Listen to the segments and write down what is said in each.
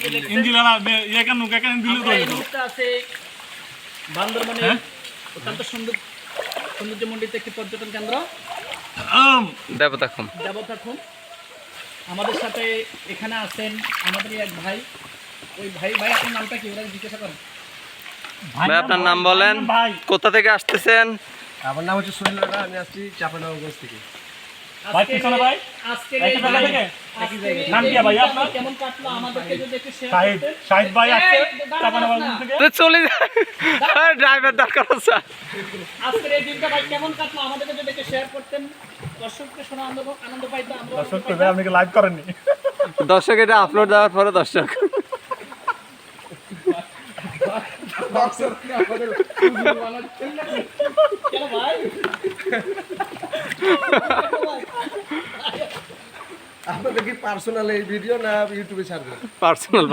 থেকে দেখছেন। ইঞ্জিলা না এখান নৌকা কেন দিলে তো এই মুহূর্তে আছে বান্দরবানে অত্যন্ত সৌন্দর্যমণ্ডিত একটি পর্যটন কেন্দ্র দেবতাখুম। আমাদের সাথে এখানে আছেন আমাদের এক ভাই। ওই ভাই আপনার নামটা কি ওরা জিজ্ঞাসা করেন? ভাই আপনার নাম বলেন, কোথা থেকে আসতেছেন? আমার নাম হচ্ছে সোহেল রানা, আমি আসছি চাঁপাইনবাবগঞ্জ থেকে। ভাই পিছনে ভাই আজকে একই জায়গা থেকে নাম কি ভাই আপনার? কেমন কাটলো আমাদেরকে যদি একটু শেয়ার শাহিদ করতেন। শাহিদ ভাই আছে এই, চাপানাবাদ থেকে। তো চলে যায় ড্রাইভার দরকার আছে। আজকের এই দিনটা ভাই কেমন কাটলো আমাদেরকে যদি একটু শেয়ার করতেন, দর্শককে শোনা আনন্দ পাইতো, আমরা দর্শক তো ভাই আপনি কি লাইভ করেননি? দর্শক এটা আপলোড দেওয়ার পরে দর্শক কেন ভাই? আপনাদের কি পার্সোনাল এই ভিডিও না ইউটিউবে ছাড়বেন? পার্সোনাল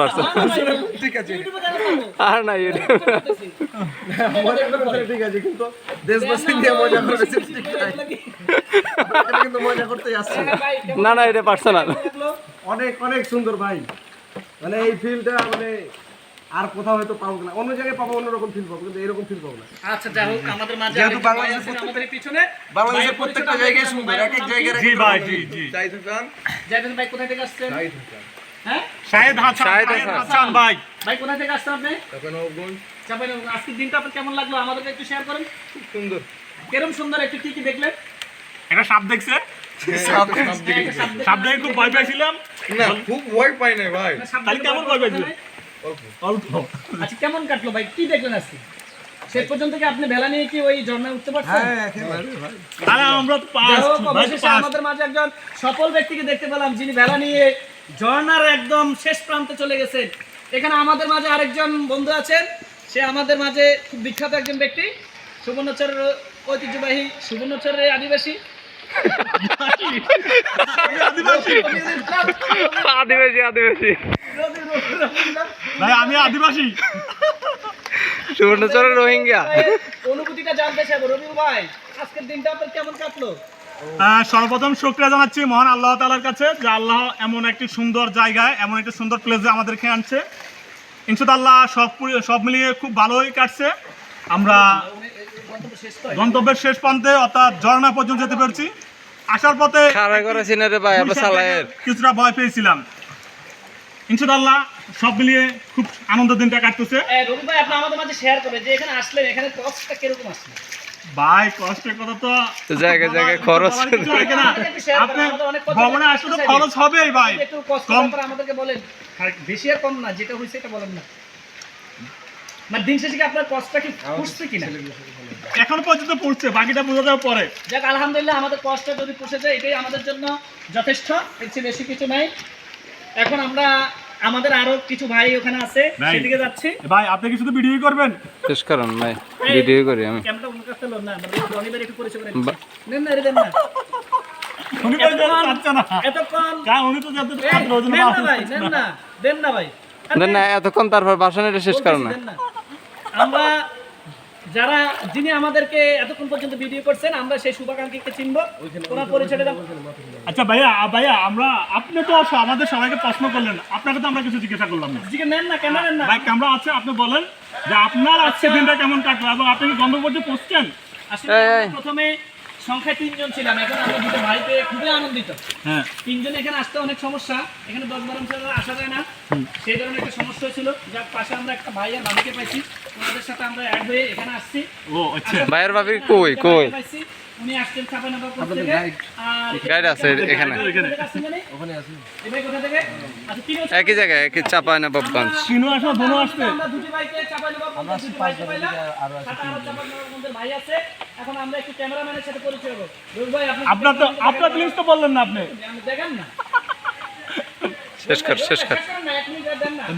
ঠিক আছে, ইউটিউবে কেন করবো? আর না ইউটিউব করতেছি। মজা করতে ঠিক আছে, কিন্তু দেশবাসী নিয়ে মজা করবে ঠিক নাই। এখানে কিন্তু মজা করতেই আসছে। ভাই, কেমন না না এটা পার্সোনাল। লাগলো? অনেক অনেক সুন্দর ভাই, মানে এই ফিলটা মানে আর কোথাও হয়তো পাবো না, অন্য জায়গায় পাবো অন্যরকম ফিল পাবো, কিন্তু এরকম ফিল পাবো না। আচ্ছা যাই হোক, আমাদের মাঝে যেহেতু আরেকজন ভাই বাংলাদেশের আছেন আমাদের এই পিছনে। বাংলাদেশের প্রত্যেকটা জায়গায় সুন্দর, এক এক জায়গায় জি ভাই জি জি জাহিদ ভাই কোথা থেকে আসছেন? হ্যাঁ শাহিদ হাসান শাহিদ শাহিদ হাসান। হাসান ভাই ভাই কোথা থেকে আসছেন আপনি? চাঁপাইনবাবগঞ্জ। আজকের দিনটা আপনার কেমন লাগলো আমাদেরকে একটু শেয়ার করেন। সুন্দর। কেরম সুন্দর, একটু কি কি দেখলেন? একটা সাপ দেখছে হ্যাঁ, একটা সাপ সাপ দেখে খুব ভয় পাইছিলাম না, খুব ভয় পাই না ভাই। দেখলেন? সাপ তাহলে দেখে কেমন ভয় ভয় পাচ্ছেন পাইছিলেন? না? অল্প আচ্ছা কেমন কাটলো ভাই, কি দেখলেন আজকে? শেষ পর্যন্ত কি আপনি ভেলা নিয়ে কি ওই ঝর্ণায় উঠতে পারছেন? হ্যাঁ একেবারে ভাই। আরে আমরা তো যাই পাস হোক, ভাই অবশেষে পাস আমাদের মাঝে একজন সফল ব্যক্তিকে দেখতে পেলাম, যিনি ভেলা নিয়ে ঝর্ণার একদম শেষ প্রান্তে চলে গেছেন। এখানে আমাদের মাঝে আরেকজন বন্ধু আছেন, সে আমাদের মাঝে খুব বিখ্যাত একজন ব্যক্তি, সুবর্ণচরের ঐতিহ্যবাহী সুবর্ণচরের আদিবাসী আদিবাসী আদিবাসী ভাই আমি আদিবাসী সুবর্ণচরের রোহিঙ্গা। অনুভূতিটা জানতে চাইবো। রবিউল ভাই, আজকের দিনটা আপনার কেমন কাটলো? সর্বপ্রথম শুকরিয়া জানাচ্ছি মহান আল্লাহ তাআলার কাছে যে আল্লাহ এমন একটি সুন্দর জায়গায় এমন একটি সুন্দর প্লেসে আমাদেরকে আনছে। ইনশাআল্লাহ সব মিলিয়ে খুব ভালোই কাটছে। আমরা গন্তব্যের শেষ প্রান্তে অর্থাৎ ঝর্ণা পর্যন্ত যেতে পেরেছি। আসার পথে খাড়া করে সিনারে ভাই আবার সালায়ের কিছুটা ভয় পেয়েছিলাম। ইনশাআল্লাহ সব মিলিয়ে খুব আনন্দের দিনটা কাটতেছে। রবি ভাই, আপনি আমাদের মাঝে শেয়ার করবেন যে এখানে আসলেন, এখানে কষ্টটা কিরকম আসলো? ভাই কষ্টের কথা তো জায়গায় জায়গায় খরচ বলার কিছু থাকে না। আপনি ভ্রমণে আসলে তো খরচ হবেই ভাই। একটু কষ্ট কম ব্যাপারে আমাদেরকে বলেন, আর বেশি আর কম না, যেটা হয়েছে এটা বলেন না। মানে দিন শেষে কি আপনার কষ্টটা কি পুষছে কিনা? এখন পর্যন্ত পড়ছে, বাকিটা বোঝা যাবে পরে। যাক আলহামদুলিল্লাহ, আমাদের কষ্ট যদি পুষে যায় এটাই আমাদের জন্য যথেষ্ট, এর চেয়ে বেশি কিছু নাই। এখন আমরা আমাদের আরো কিছু ভাই ওখানে আছে, সেদিকে যাচ্ছি। ভাই আপনি কি শুধু ভিডিও করবেন? শেষ করুন ভাই, ভিডিও করি আমি। ক্যামেরাটা অন্য কাছে লোন না, মানে রনিবার একটু পরিচয় করে দিচ্ছি। নেন না, দেন না। উনি বলতে চাচ্ছে না। এতক্ষণ কারণ উনি তো যাতে ছাত্র ওই জন্য দেন না বাসা ভাই, দিচ্ছে দেন না। না, দেন না ভাই। দেন না এতক্ষণ, তারপর বাসন এটা শেষ করো না। দেন না। আমরা যিনি আমাদেরকে এতক্ষণ পর্যন্ত ভিডিও করছেন, আমরা সেই শুভাকাঙ্ক্ষীকে চিনবো। ওনার পরিচয়টা দাও। আচ্ছা ভাইয়া আমরা আপনি তো আমাদের সবাইকে প্রশ্ন করলেন, আপনাকে তো আমরা কিছু জিজ্ঞাসা করলাম না। জিকে নেন না, কেন নেন না? ভাই ক্যামেরা আছে, আপনি বলেন যে আপনার আজকে দিনটা কেমন কাটলো এবং আপনি কি গন্তব্যে পৌঁছছেন? আসলে আমরা প্রথমে সংখ্যায় 3 জন ছিলাম, এখন আমরা দুটো ভাই পেয়ে খুবই আনন্দিত। হ্যাঁ 3 জন এখানে আসতে অনেক সমস্যা, এখানে 10-12 জন আসা যায় না, সেই ধরনের একটা সমস্যা ছিল। যার পাশে আমরা একটা ভাই আর ভাবিকে পাইছি, ওনাদের সাথে আমরা অ্যাড হয়ে এখানে আসছি। ও আচ্ছা ভাইয়ের ভাবি কই কই? পাইছি, উনি আসছেন চাঁপাইনবাবগঞ্জ থেকে। আর গাইড আছে এখানে ওখানে আছে। এই ভাই কোথা থেকে? আচ্ছা, তিনিও একই জায়গায়, একই চাঁপাইনবাবগঞ্জ। চিনু আসবে বোনও আসবে। আমরা দুটি ভাইকে চাঁপাইনবাবগঞ্জ দুটি ভাইকে পাইলাম। সাথে আরো চাঁপাইনবাবগঞ্জের ভাই আছে। এখন আমরা একটু ক্যামেরাম্যানের সাথে পরিচয় হবো। রুল ভাই, আপনার তো লিস্ট তো বললেন না আপনি। দেখেন না। শেষ কর শেষ কর।